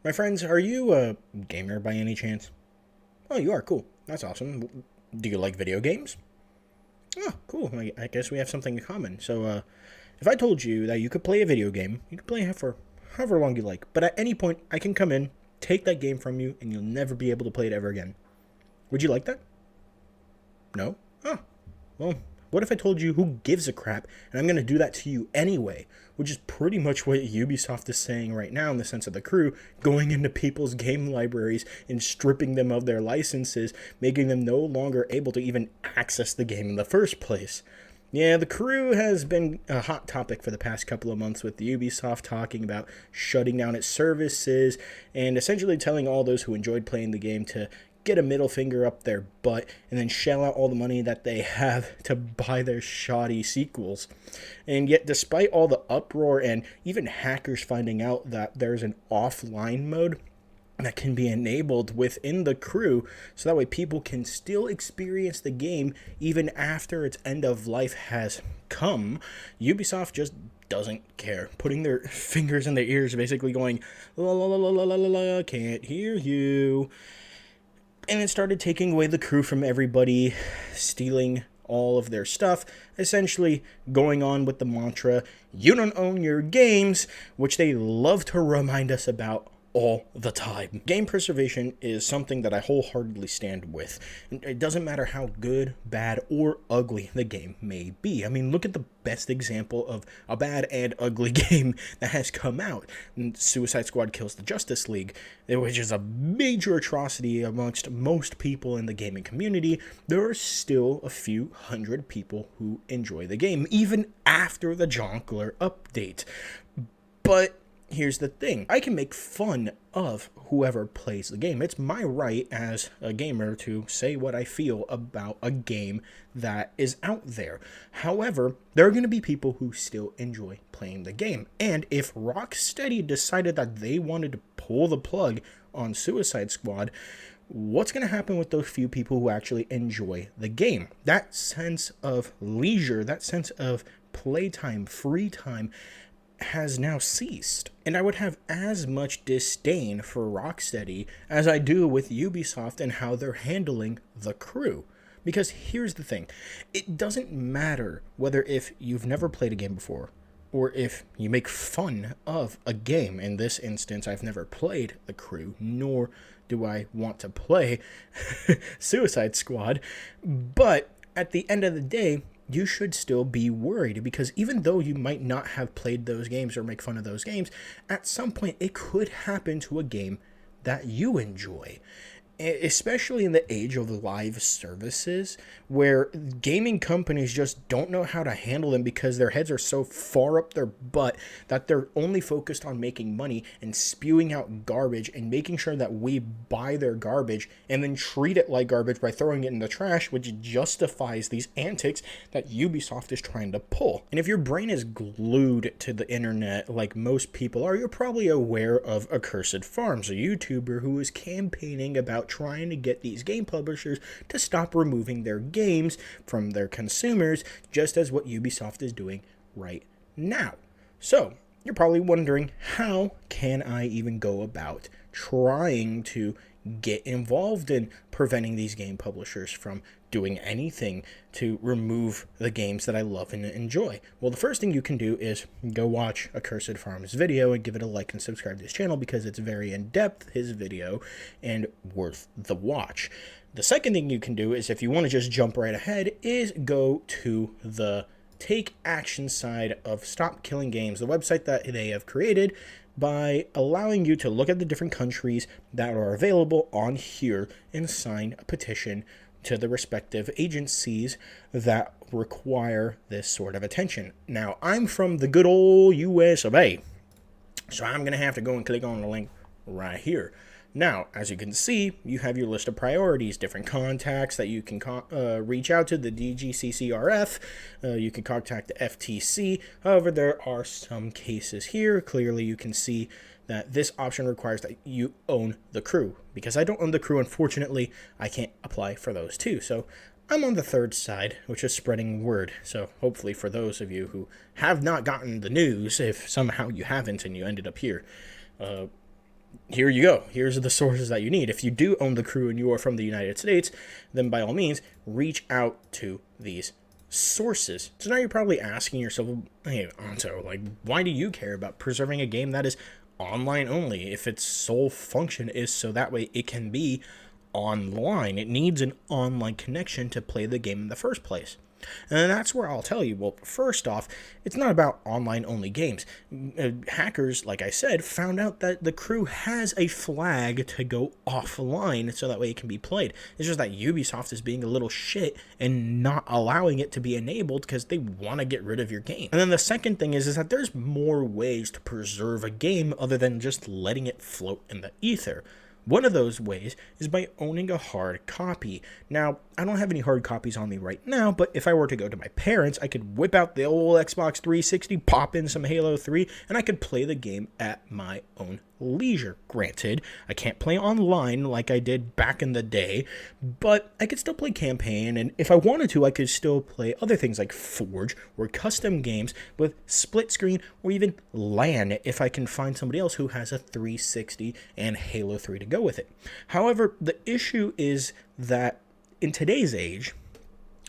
My friends, are you a gamer by any chance? Oh, you are. Cool. That's awesome. Do you like video games? Oh, cool. I guess we have something in common. So, if I told you that you could play a video game, you could play it for however long you like, but at any point, I can come in, take that game from you, and you'll never be able to play it ever again. Would you like that? No? Oh, well, what if I told you who gives a crap, and I'm going to do that to you anyway? Which is pretty much what Ubisoft is saying right now in the sense of the crew going into people's game libraries and stripping them of their licenses, making them no longer able to even access the game in the first place. Yeah, the crew has been a hot topic for the past couple of months with Ubisoft talking about shutting down its services and essentially telling all those who enjoyed playing the game to get a middle finger up their butt and then shell out all the money that they have to buy their shoddy sequels. And yet, despite all the uproar and even hackers finding out that there's an offline mode that can be enabled within the crew so that way people can still experience the game even after its end of life has come, Ubisoft just doesn't care, putting their fingers in their ears, basically going la la la la la la la, can't hear you. And it started taking away the crew from everybody, stealing all of their stuff, essentially going on with the mantra, you don't own your games, which they love to remind us about all the time. Game preservation is something that I wholeheartedly stand with. It doesn't matter how good, bad, or ugly the game may be. I mean, look at the best example of a bad and ugly game that has come out. Suicide Squad Kills the Justice League, which is a major atrocity amongst most people in the gaming community. There are still a few hundred people who enjoy the game, even after the Jonkler update. But here's the thing. I can make fun of whoever plays the game. It's my right as a gamer to say what I feel about a game that is out there. However, there are going to be people who still enjoy playing the game. And if Rocksteady decided that they wanted to pull the plug on Suicide Squad, what's going to happen with those few people who actually enjoy the game? That sense of leisure, that sense of playtime, free time, has now ceased. And I would have as much disdain for Rocksteady as I do with Ubisoft and how they're handling the crew. Because here's the thing. It doesn't matter whether if you've never played a game before or if you make fun of a game. In this instance, I've never played the crew, nor do I want to play Suicide Squad. But at the end of the day, you should still be worried because even though you might not have played those games or make fun of those games, at some point it could happen to a game that you enjoy. Especially in the age of live services where gaming companies just don't know how to handle them because their heads are so far up their butt that they're only focused on making money and spewing out garbage and making sure that we buy their garbage and then treat it like garbage by throwing it in the trash, which justifies these antics that Ubisoft is trying to pull. And if your brain is glued to the internet like most people are, you're probably aware of Accursed Farms, a YouTuber who is campaigning about trying to get these game publishers to stop removing their games from their consumers, just as what Ubisoft is doing right now. So, you're probably wondering, how can I even go about trying to get involved in preventing these game publishers from doing anything to remove the games that I love and enjoy? Well, the first thing you can do is go watch Accursed Farms video and give it a like and subscribe to his channel because it's very in-depth, his video, and worth the watch. The second thing you can do is, if you want to just jump right ahead, is go to the take action side of Stop Killing Games, the website that they have created by allowing you to look at the different countries that are available on here and sign a petition to the respective agencies that require this sort of attention. Now, I'm from the good old US of A, so I'm going to have to go and click on the link right here. Now, as you can see, you have your list of priorities, different contacts that you can reach out to, the DGCCRF, you can contact the FTC. However, there are some cases here. Clearly, you can see that this option requires that you own the crew. Because I don't own the crew, unfortunately, I can't apply for those too. So I'm on the third side, which is spreading word. So hopefully for those of you who have not gotten the news, if somehow you haven't and you ended up here, here you go. Here's the sources that you need. If you do own the crew and you are from the United States, then by all means, reach out to these sources. So now you're probably asking yourself, hey, Anto, like, why do you care about preserving a game that is online only if its sole function is so that way it can be online? It needs an online connection to play the game in the first place. And that's where I'll tell you, well, first off, it's not about online-only games. Hackers, like I said, found out that the crew has a flag to go offline so that way it can be played. It's just that Ubisoft is being a little shit and not allowing it to be enabled because they want to get rid of your game. And then the second thing is that there's more ways to preserve a game other than just letting it float in the ether. One of those ways is by owning a hard copy. Now, I don't have any hard copies on me right now, but if I were to go to my parents, I could whip out the old Xbox 360, pop in some Halo 3, and I could play the game at my own leisure. Granted, I can't play online like I did back in the day, but I could still play campaign, and if I wanted to, I could still play other things like Forge or custom games with split screen or even LAN if I can find somebody else who has a 360 and Halo 3 to go with it. However, the issue is that in today's age,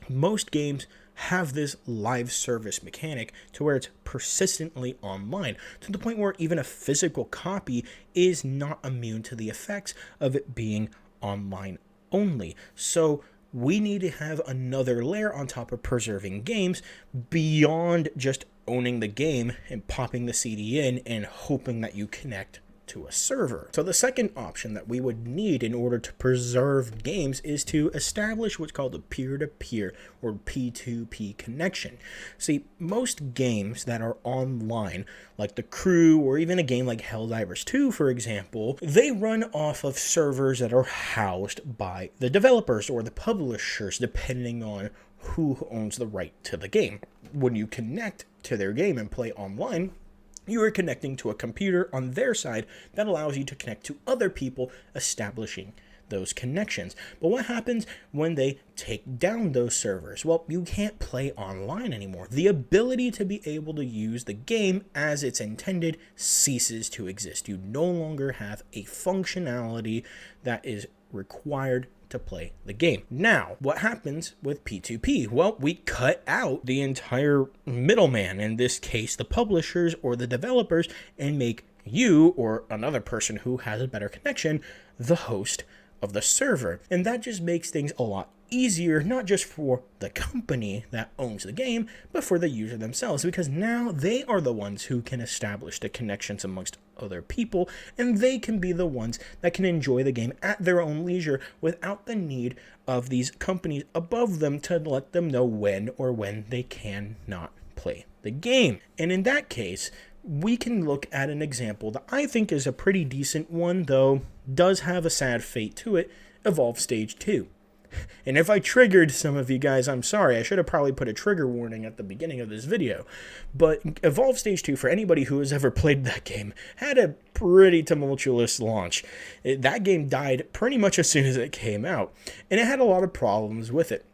most games have this live service mechanic to where it's persistently online, to the point where even a physical copy is not immune to the effects of it being online only. So we need to have another layer on top of preserving games beyond just owning the game and popping the CD in and hoping that you connect to a server. So the second option that we would need in order to preserve games is to establish what's called a peer-to-peer or P2P connection. See, most games that are online, like The Crew or even a game like Helldivers 2, for example, they run off of servers that are housed by the developers or the publishers, depending on who owns the right to the game. When you connect to their game and play online, you are connecting to a computer on their side that allows you to connect to other people, establishing those connections. But what happens when they take down those servers? Well, you can't play online anymore. The ability to be able to use the game as it's intended ceases to exist. You no longer have a functionality that is required to play the game. Now, what happens with P2P? Well, we cut out the entire middleman, in this case the publishers or the developers, and make you or another person who has a better connection the host of the server. And that just makes things a lot easier, not just for the company that owns the game, but for the user themselves, because now they are the ones who can establish the connections amongst other people, and they can be the ones that can enjoy the game at their own leisure without the need of these companies above them to let them know when they cannot play the game. And in that case, we can look at an example that I think is a pretty decent one, though does have a sad fate to it: Evolve Stage 2. And if I triggered some of you guys, I'm sorry. I should have probably put a trigger warning at the beginning of this video. But Evolve Stage 2, for anybody who has ever played that game, had a pretty tumultuous launch. That game died pretty much as soon as it came out, and it had a lot of problems with it.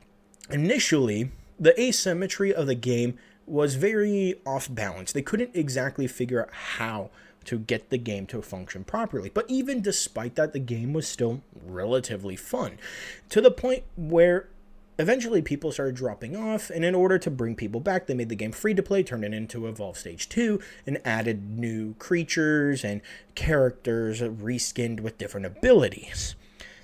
Initially, the asymmetry of the game was very off balance. They couldn't exactly figure out how to get the game to function properly. But even despite that, the game was still relatively fun, to the point where eventually people started dropping off, and in order to bring people back, they made the game free to play, turned it into Evolve Stage 2, and added new creatures and characters reskinned with different abilities.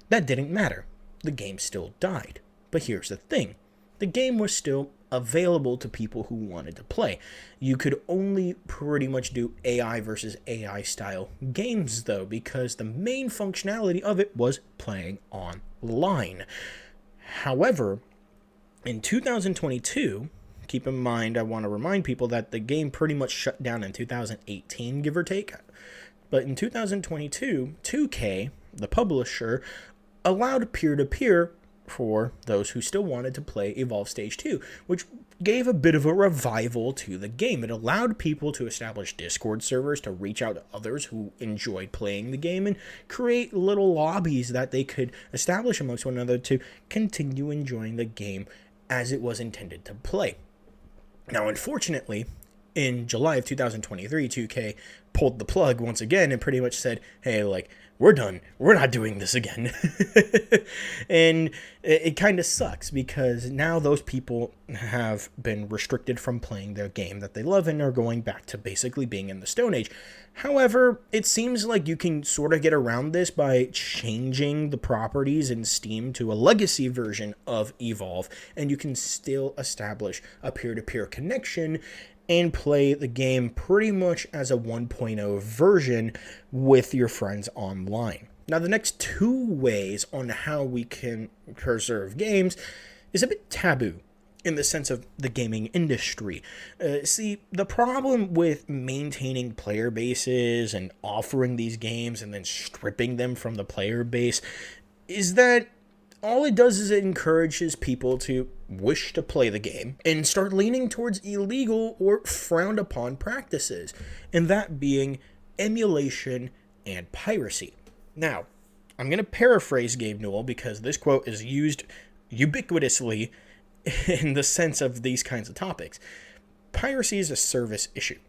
That didn't matter. The game still died. But here's the thing. The game was still available to people who wanted to play. You could only pretty much do AI versus AI style games, though, because the main functionality of it was playing online. However, in 2022, keep in mind, I want to remind people that the game pretty much shut down in 2018, give or take. But in 2022, 2K, the publisher, allowed peer-to-peer for those who still wanted to play Evolve Stage 2, which gave a bit of a revival to the game. It allowed people to establish Discord servers to reach out to others who enjoyed playing the game and create little lobbies that they could establish amongst one another to continue enjoying the game as it was intended to play. Now, unfortunately, in July of 2023, 2K pulled the plug once again and pretty much said, hey, like, we're done. We're not doing this again. And it kind of sucks because now those people have been restricted from playing their game that they love and are going back to basically being in the Stone Age. However, it seems like you can sort of get around this by changing the properties in Steam to a legacy version of Evolve, and you can still establish a peer-to-peer connection and play the game pretty much as a 1.0 version with your friends online. Now, the next two ways on how we can preserve games is a bit taboo in the sense of the gaming industry. See, the problem with maintaining player bases and offering these games and then stripping them from the player base is that all it does is it encourages people to wish to play the game and start leaning towards illegal or frowned upon practices, and that being emulation and piracy. Now, I'm going to paraphrase Gabe Newell because this quote is used ubiquitously in the sense of these kinds of topics. Piracy is a service issue.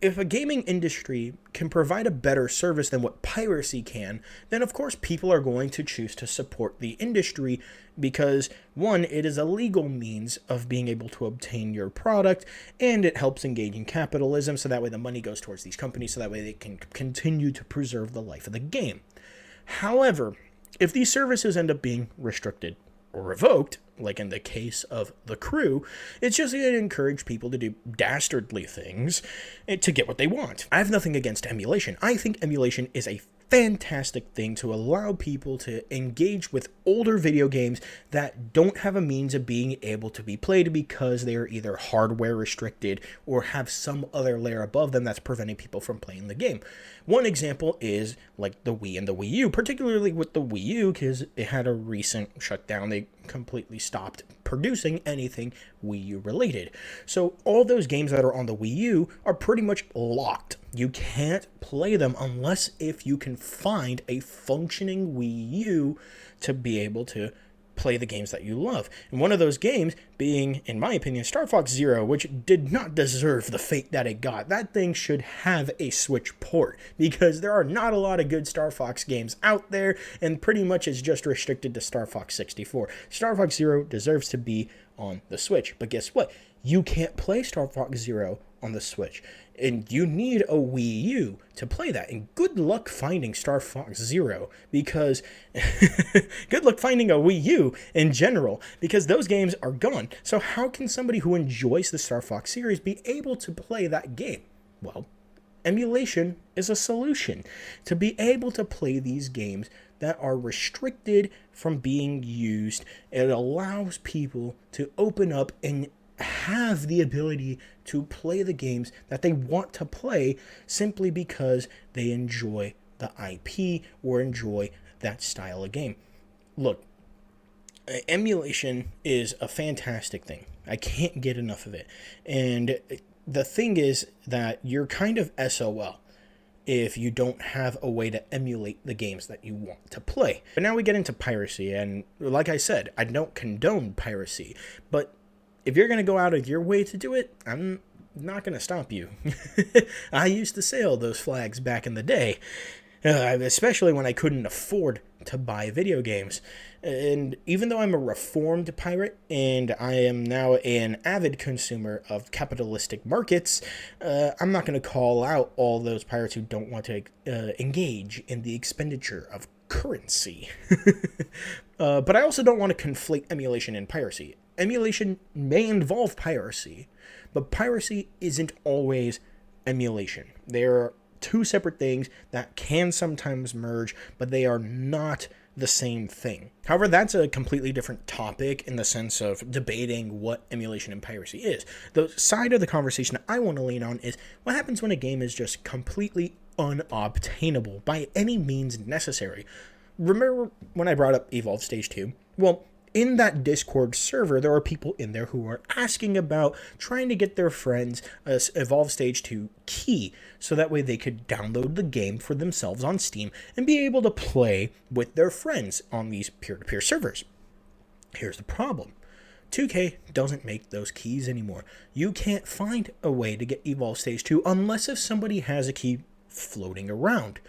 If a gaming industry can provide a better service than what piracy can, then of course people are going to choose to support the industry because, one, it is a legal means of being able to obtain your product, and it helps engage in capitalism, so that way the money goes towards these companies, so that way they can continue to preserve the life of the game. However, if these services end up being restricted or revoked, like in the case of The Crew, it's just going to encourage people to do dastardly things to get what they want. I have nothing against emulation. I think emulation is a fantastic thing to allow people to engage with older video games that don't have a means of being able to be played because they are either hardware restricted or have some other layer above them that's preventing people from playing the game. One example is like the Wii and the Wii U, particularly with the Wii U because it had a recent shutdown. They completely stopped producing anything Wii U related. So all those games that are on the Wii U are pretty much locked. You can't play them unless if you can find a functioning Wii U to be able to play the games that you love. And one of those games being, in my opinion, Star Fox Zero, which did not deserve the fate that it got. That thing should have a Switch port because there are not a lot of good Star Fox games out there, and pretty much is just restricted to Star Fox 64. Star Fox Zero deserves to be on the Switch, but guess what? You can't play Star Fox Zero on the Switch, and you need a Wii U to play that. And good luck finding Star Fox Zero because good luck finding a Wii U in general because those games are gone. So how can somebody who enjoys the Star Fox series be able to play that game? Well, emulation is a solution to be able to play these games that are restricted from being used. It allows people to open up and have the ability to play the games that they want to play simply because they enjoy the IP or enjoy that style of game. Look, emulation is a fantastic thing. I can't get enough of it. And the thing is that you're kind of SOL if you don't have a way to emulate the games that you want to play. But now we get into piracy, and like I said, I don't condone piracy, but if you're going to go out of your way to do it, I'm not going to stop you. I used to sail those flags back in the day, especially when I couldn't afford to buy video games. And even though I'm a reformed pirate and I am now an avid consumer of capitalistic markets, I'm not going to call out all those pirates who don't want to engage in the expenditure of currency. But I also don't want to conflate emulation and piracy. Emulation may involve piracy, but piracy isn't always emulation. There are two separate things that can sometimes merge, but they are not the same thing. However, that's a completely different topic in the sense of debating what emulation and piracy is. The side of the conversation I want to lean on is what happens when a game is just completely unobtainable by any means necessary. Remember when I brought up Evolve Stage 2? Well, in that Discord server, there are people in there who are asking about trying to get their friends a Evolve Stage 2 key, so that way they could download the game for themselves on Steam and be able to play with their friends on these peer-to-peer servers. Here's the problem. 2K doesn't make those keys anymore. You can't find a way to get Evolve Stage 2 unless if somebody has a key floating around.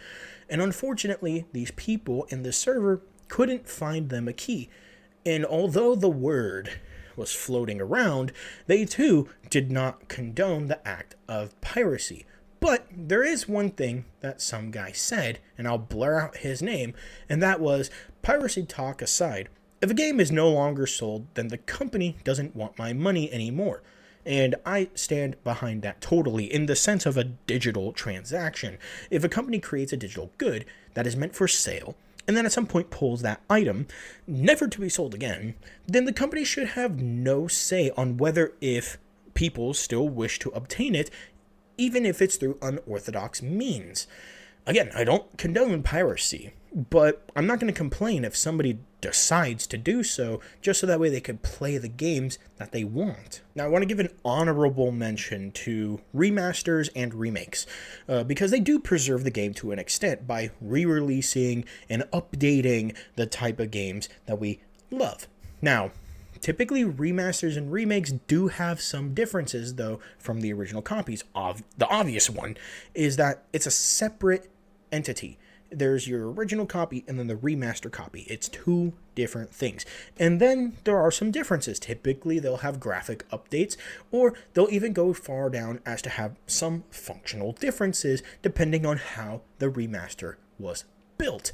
And unfortunately, these people in the server couldn't find them a key. And although the word was floating around, they too did not condone the act of piracy. But there is one thing that some guy said, and I'll blur out his name, and that was, piracy talk aside, if a game is no longer sold, then the company doesn't want my money anymore. And I stand behind that totally in the sense of a digital transaction. If a company creates a digital good that is meant for sale, and then at some point pulls that item, never to be sold again, then the company should have no say on whether if people still wish to obtain it, even if it's through unorthodox means. Again, I don't condone piracy, but I'm not going to complain if somebody decides to do so, just so that way they could play the games that they want. Now, I want to give an honorable mention to remasters and remakes, because they do preserve the game to an extent by re-releasing and updating the type of games that we love. Now, typically, remasters and remakes do have some differences, though, from the original copies. The obvious one is that it's a separate entity. There's your original copy and then the remaster copy. It's two different things. And then there are some differences. Typically, they'll have graphic updates, or they'll even go far down as to have some functional differences depending on how the remaster was built.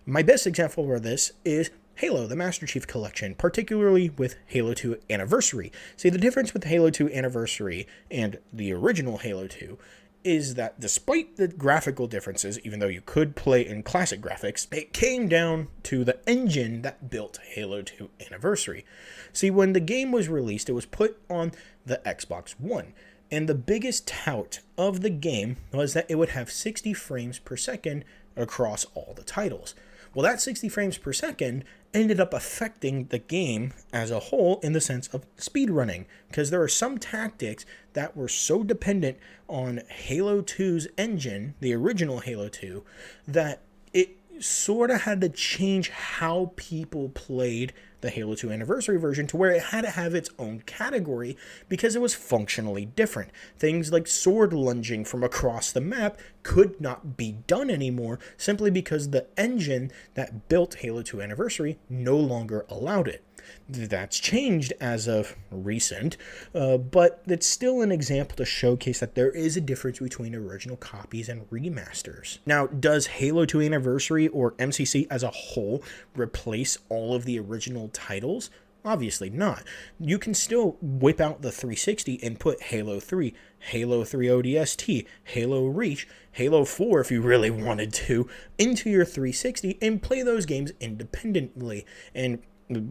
My best example for this is Halo, the Master Chief Collection, particularly with Halo 2 Anniversary. See, the difference with Halo 2 Anniversary and the original Halo 2 is that despite the graphical differences, even though you could play in classic graphics, it came down to the engine that built Halo 2 Anniversary. See, when the game was released, it was put on the Xbox One, and the biggest tout of the game was that it would have 60 frames per second across all the titles. Well, that 60 frames per second ended up affecting the game as a whole in the sense of speedrunning, because there are some tactics that were so dependent on Halo 2's engine, the original Halo 2, that it sort of had to change how people played the Halo 2 Anniversary version to where it had to have its own category because it was functionally different. Things like sword lunging from across the map could not be done anymore simply because the engine that built Halo 2 Anniversary no longer allowed it. That's changed as of recent, but it's still an example to showcase that there is a difference between original copies and remasters. Now, does Halo 2 Anniversary or MCC as a whole replace all of the original titles? Obviously not. You can still whip out the 360 and put Halo 3, Halo 3 ODST, Halo Reach, Halo 4 if you really wanted to, into your 360 and play those games independently, and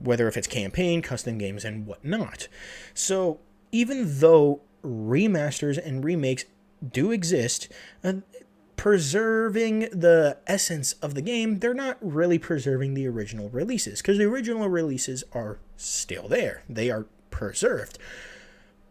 whether if it's campaign, custom games, and whatnot. So even though remasters and remakes do exist, preserving the essence of the game, they're not really preserving the original releases, because the original releases are still there. They are preserved.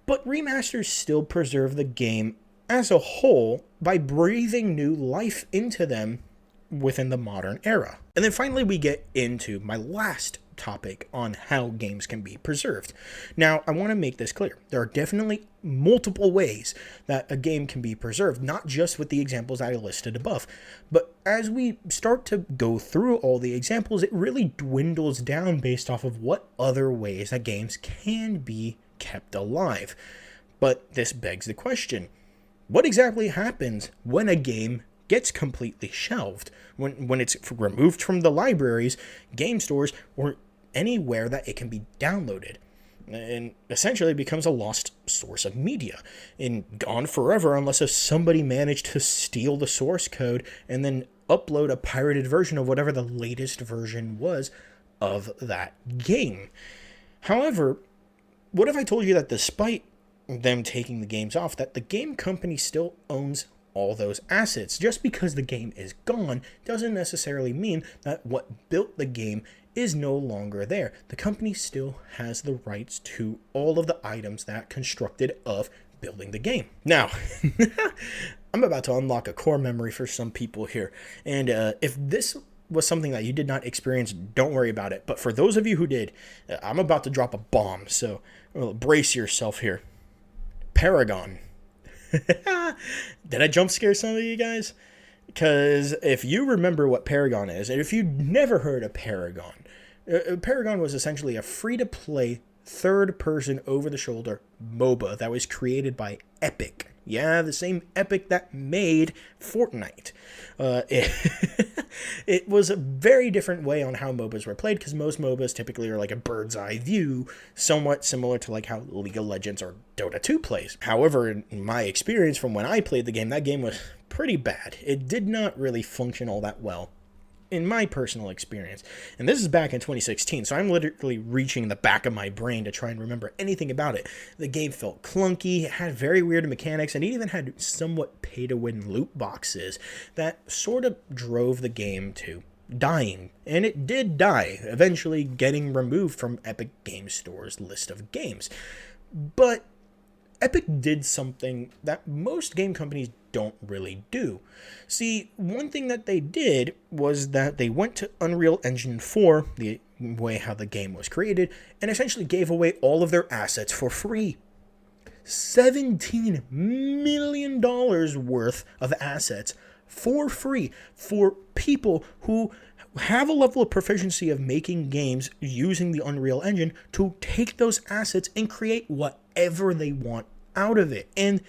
But remasters still preserve the game as a whole by breathing new life into them within the modern era. And then finally we get into my last topic on how games can be preserved. Now, I want to make this clear. There are definitely multiple ways that a game can be preserved, not just with the examples I listed above. But as we start to go through all the examples, it really dwindles down based off of what other ways that games can be kept alive. But this begs the question, what exactly happens when a game gets completely shelved, when it's removed from the libraries, game stores, or anywhere that it can be downloaded, and essentially becomes a lost source of media and gone forever unless if somebody managed to steal the source code and then upload a pirated version of whatever the latest version was of that game. However, what if I told you that despite them taking the games off, that the game company still owns all those assets? Just because the game is gone doesn't necessarily mean that what built the game is no longer there. The company still has the rights to all of the items that constructed of building the game. Now, I'm about to unlock a core memory for some people here, and if this was something that you did not experience, don't worry about it. But for those of you who did, I'm about to drop a bomb, so brace yourself here. Paragon. Did I jump scare some of you guys? Because if you remember what Paragon is, and if you've never heard of Paragon, Paragon was essentially a free-to-play, third-person, over-the-shoulder MOBA that was created by Epic. Yeah, the same Epic that made Fortnite. It was a very different way on how MOBAs were played, because most MOBAs typically are like a bird's eye view, somewhat similar to like how League of Legends or Dota 2 plays. However, in my experience from when I played the game, that game was pretty bad. It did not really function all that well, in my personal experience. And this is back in 2016, so I'm literally reaching the back of my brain to try and remember anything about it. The game felt clunky, it had very weird mechanics, and it even had somewhat pay-to-win loot boxes that sort of drove the game to dying. And it did die, eventually getting removed from Epic Games Store's list of games. But Epic did something that most game companies don't really do. See, one thing that they did was that they went to Unreal Engine 4, the way how the game was created, and essentially gave away all of their assets for free. $17 million worth of assets for free for people who have a level of proficiency of making games using the Unreal Engine to take those assets and create whatever they want out of it. And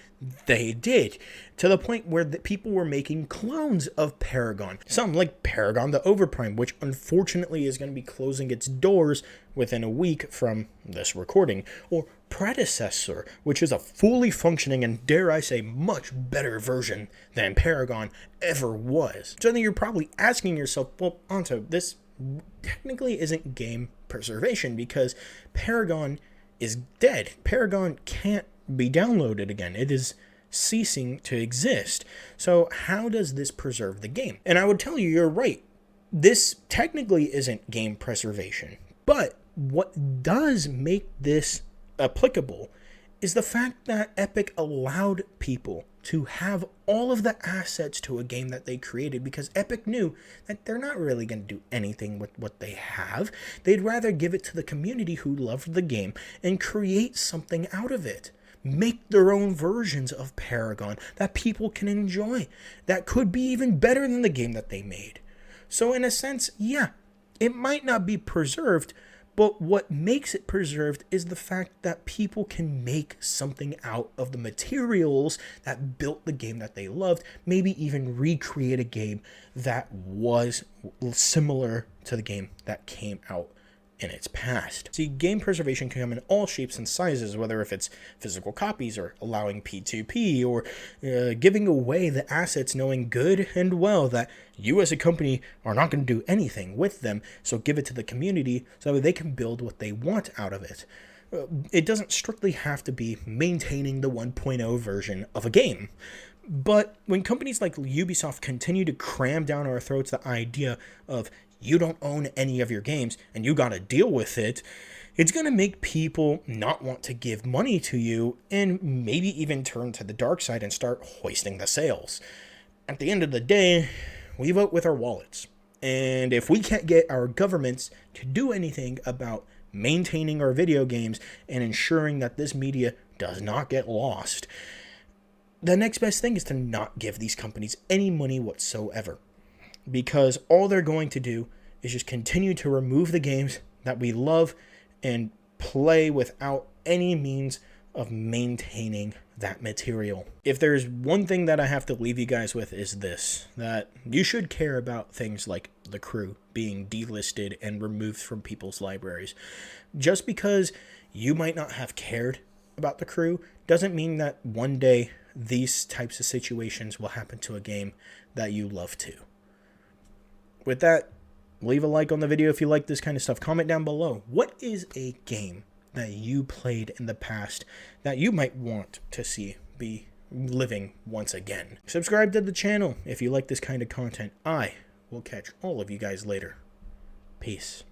they did, to the point where the people were making clones of Paragon. Something like Paragon the Overprime, which unfortunately is going to be closing its doors within a week from this recording. Or Predecessor, which is a fully functioning and, dare I say, much better version than Paragon ever was. So then you're probably asking yourself, well, Anto, this technically isn't game preservation because Paragon is dead. Paragon can't be downloaded again. It is ceasing to exist. So how does this preserve the game? And I would tell you, you're right. This technically isn't game preservation. But what does make this applicable is the fact that Epic allowed people to have all of the assets to a game that they created, because Epic knew that they're not really going to do anything with what they have. They'd rather give it to the community who loved the game and create something out of it. Make their own versions of Paragon that people can enjoy, that could be even better than the game that they made. So in a sense, yeah, it might not be preserved, but what makes it preserved is the fact that people can make something out of the materials that built the game that they loved, maybe even recreate a game that was similar to the game that came out in its past. See, game preservation can come in all shapes and sizes, whether if it's physical copies or allowing P2P or giving away the assets knowing good and well that you as a company are not going to do anything with them, so give it to the community so that they can build what they want out of it. It doesn't strictly have to be maintaining the 1.0 version of a game. But when companies like Ubisoft continue to cram down our throats the idea of you don't own any of your games and you gotta deal with it, it's gonna make people not want to give money to you and maybe even turn to the dark side and start hoisting the sails. At the end of the day, we vote with our wallets. And if we can't get our governments to do anything about maintaining our video games and ensuring that this media does not get lost, the next best thing is to not give these companies any money whatsoever. Because all they're going to do is just continue to remove the games that we love and play without any means of maintaining that material. If there's one thing that I have to leave you guys with is this, that you should care about things like The Crew being delisted and removed from people's libraries. Just because you might not have cared about The Crew doesn't mean that one day these types of situations will happen to a game that you love too. With that, leave a like on the video if you like this kind of stuff. Comment down below. What is a game that you played in the past that you might want to see be living once again? Subscribe to the channel if you like this kind of content. I will catch all of you guys later. Peace.